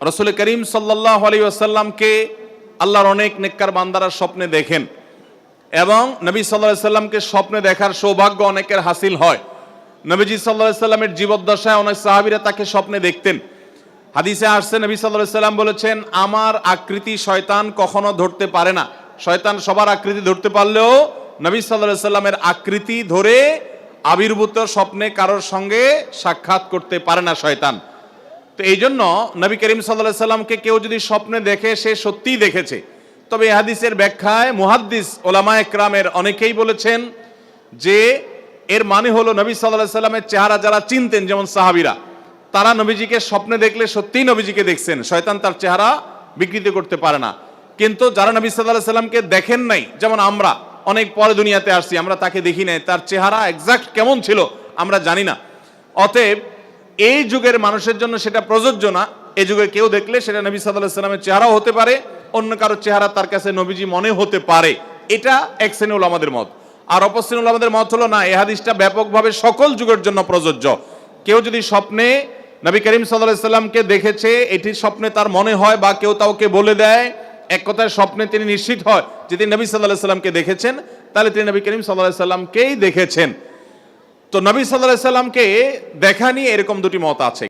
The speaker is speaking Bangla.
রাসূল করিম সাল্লাল্লাহু আলাইহি ওয়াসাল্লামকে আল্লাহর অনেক নেককার বান্দারা স্বপ্নে দেখেন এবং নবী সাল্লাল্লাহু আলাইহি ওয়াসাল্লামকে স্বপ্নে দেখার সৌভাগ্য অনেকের হাসিল হয়। নবীজি সাল্লাল্লাহু আলাইহি ওয়াসাল্লামের জীবদ্দশায় অনেক সাহাবীরা তাকে স্বপ্নে দেখতেন। হাদিসে আসছে নবী সাল্লাল্লাহু আলাইহি ওয়াসাল্লাম বলেছেন, আমার আকৃতি শয়তান কখনো ধরতে পারে না। শয়তান সবার আকৃতি ধরতে পারলেও নবী সাল্লাল্লাহু আলাইহি ওয়াসাল্লামের আকৃতি ধরে আবির্ভূত স্বপ্নে কারোর সঙ্গে সাক্ষাৎ করতে পারে না শয়তান। তো এই জন্য নবী করিম সাল্লাল্লাহু আলাইহি ওয়াসাল্লামকে কেউ যদি স্বপ্নে দেখে সে সত্যিই দেখেছে। তবে এই হাদিসের ব্যাখ্যায় মুহাদ্দিস ওলামায়ে কেরামের অনেকেই বলেছেন যে এর মানে হলো নবী সাল্লাল্লাহু আলাইহি ওয়াসাল্লামের চেহারা যারা চিনতেন, যেমন সাহাবীরা, তারা নবীজিকে স্বপ্নে দেখলে সত্যিই নবীজিকে দেখছেন, শয়তান তার চেহারা বিকৃত করতে পারে না। কিন্তু যারা নবী সাল্লাল্লাহু আলাইহি ওয়াসাল্লামকে দেখেন নাই, যেমন আমরা অনেক পরে দুনিয়াতে আসছি, আমরা তাকে দেখি নাই, তার চেহারা এক্সাক্ট কেমন ছিল আমরা জানি না। অতএব এই যুগের মানুষের জন্য সেটা প্রযোজ্য না। এই যুগে কেউ দেখলে সেটা নবী সাল্লাল্লাহু আলাইহি ওয়াসাল্লামের চেহারাও হতে পারে, অন্য কারো চেহারা তার কাছে নবীজি মনে হতে পারে। এটা এক শ্রেণী উলামাদের মত। আর অপর শ্রেণী উলামাদের মত হলো না, এই হাদিসটা ব্যাপকভাবে সকল যুগের জন্য প্রযোজ্য। কেউ যদি স্বপ্নে নবী করিম সাল্লাল্লাহু আলাইহি ওয়াসাল্লামকে দেখেছে, এটি স্বপ্নে তার মনে হয় বা কেউ তাকে বলে দেয়, এক কথায় স্বপ্নে তিনি নিশ্চিত হয় যে তিনি নবী সাল্লাল্লাহু আলাইহি ওয়াসাল্লামকে দেখেছেন, তাহলে তিনি নবী করিম সাল্লাল্লাহু আলাইহি ওয়াসাল্লামকেই দেখেছেন। তো নবী সাল্লাল্লাহু আলাইহি ওয়াসাল্লামকে দেখা নিয়ে এরকম দুটি মত আছে।